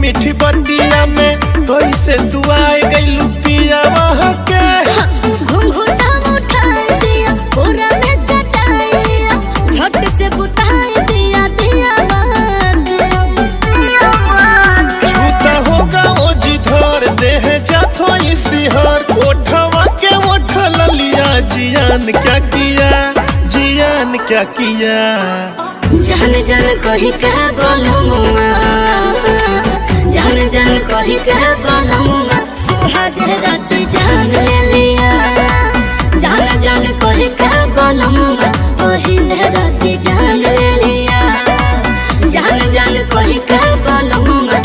मीठी बतिया में कैसे तू आए गइलू पिया वहाँ के घुंघुटा उठाए दिया पूरा में सटाया झट से बुताए दिया दिया छूता होगा ओ जिधर देह जाथो इसी हर ओठवा के ओठल लिया जियान क्या किया जियान क्या किया जान जान कही कह बोलमुआ जान जान कही कह बोलमुआ सुहाग रात जान ले लिया जान जान कही कह बोलमुआ पहिल रात जान ले लिया जान जान कही कह बोलमुआ